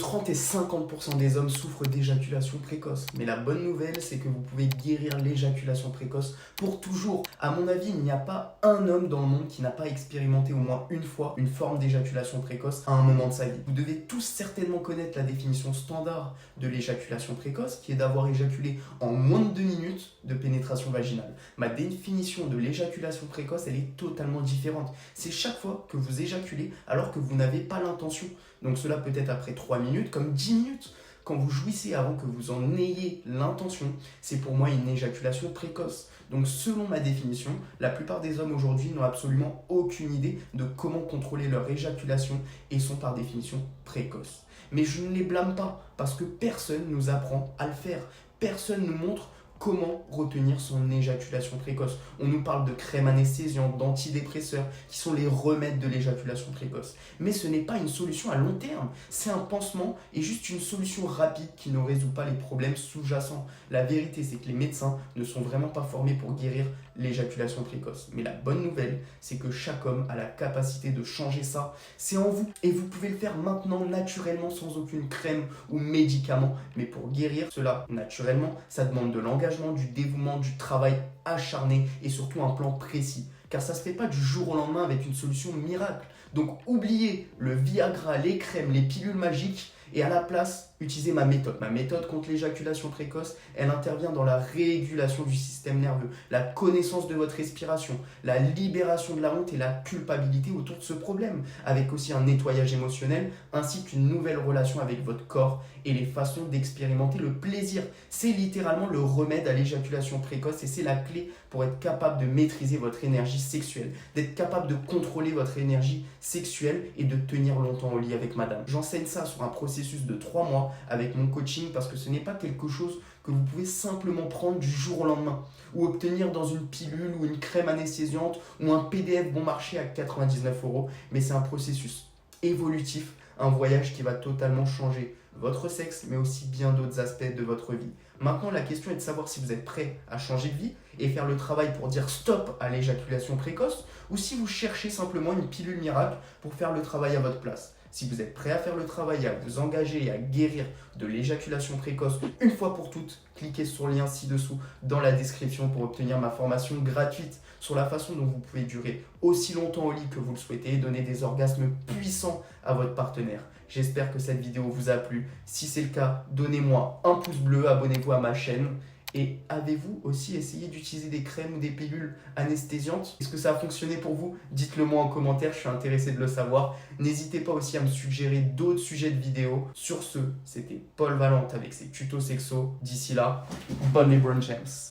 30 et 50% des hommes souffrent d'éjaculation précoce. Mais la bonne nouvelle, c'est que vous pouvez guérir l'éjaculation précoce pour toujours. À mon avis, il n'y a pas un homme dans le monde qui n'a pas expérimenté au moins une fois une forme d'éjaculation précoce à un moment de sa vie. Vous devez tous certainement connaître la définition standard de l'éjaculation précoce, qui est d'avoir éjaculé en moins de 2 minutes de pénétration vaginale. Ma définition de l'éjaculation précoce, elle est totalement différente. C'est chaque fois que vous éjaculez alors que vous n'avez pas l'intention. Donc cela peut être après 3 minutes, comme 10 minutes. Quand vous jouissez avant que vous en ayez l'intention, c'est pour moi une éjaculation précoce. Donc selon ma définition, la plupart des hommes aujourd'hui n'ont absolument aucune idée de comment contrôler leur éjaculation et sont par définition précoces. Mais je ne les blâme pas parce que personne ne nous apprend à le faire. Personne ne nous montre comment retenir son éjaculation précoce. On nous parle de crème anesthésiante, d'antidépresseurs, qui sont les remèdes de l'éjaculation précoce. Mais ce n'est pas une solution à long terme. C'est un pansement et juste une solution rapide qui ne résout pas les problèmes sous-jacents. La vérité, c'est que les médecins ne sont vraiment pas formés pour guérir l'éjaculation précoce. Mais la bonne nouvelle, c'est que chaque homme a la capacité de changer ça. C'est en vous. Et vous pouvez le faire maintenant naturellement sans aucune crème ou médicament. Mais pour guérir cela naturellement, ça demande de l'engagement, du dévouement, du travail acharné et surtout un plan précis. Car ça ne se fait pas du jour au lendemain avec une solution miracle. Donc oubliez le Viagra, les crèmes, les pilules magiques et à la place, utilisez ma méthode. Ma méthode contre l'éjaculation précoce, elle intervient dans la régulation du système nerveux, la connaissance de votre respiration, la libération de la honte et la culpabilité autour de ce problème, avec aussi un nettoyage émotionnel ainsi qu'une nouvelle relation avec votre corps et les façons d'expérimenter le plaisir. C'est littéralement le remède à l'éjaculation précoce et c'est la clé pour être capable de maîtriser votre énergie sexuelle, d'être capable de contrôler votre énergie sexuelle et de tenir longtemps au lit avec madame. J'enseigne ça sur un processus de 3 mois avec mon coaching parce que ce n'est pas quelque chose que vous pouvez simplement prendre du jour au lendemain ou obtenir dans une pilule ou une crème anesthésiante ou un PDF bon marché à 99 €, mais c'est un processus évolutif, un voyage qui va totalement changer votre sexe, mais aussi bien d'autres aspects de votre vie. Maintenant, la question est de savoir si vous êtes prêt à changer de vie et faire le travail pour dire stop à l'éjaculation précoce ou si vous cherchez simplement une pilule miracle pour faire le travail à votre place. Si vous êtes prêt à faire le travail, à vous engager et à guérir de l'éjaculation précoce une fois pour toutes, cliquez sur le lien ci-dessous dans la description pour obtenir ma formation gratuite sur la façon dont vous pouvez durer aussi longtemps au lit que vous le souhaitez et donner des orgasmes puissants à votre partenaire. J'espère que cette vidéo vous a plu. Si c'est le cas, donnez-moi un pouce bleu, abonnez-vous à ma chaîne. Et avez-vous aussi essayé d'utiliser des crèmes ou des pilules anesthésiantes? Est-ce que ça a fonctionné pour vous? Dites-le moi en commentaire, je suis intéressé de le savoir. N'hésitez pas aussi à me suggérer d'autres sujets de vidéos. Sur ce, c'était Paul Valente avec ses tutos sexos. D'ici là, bonne LeBron James.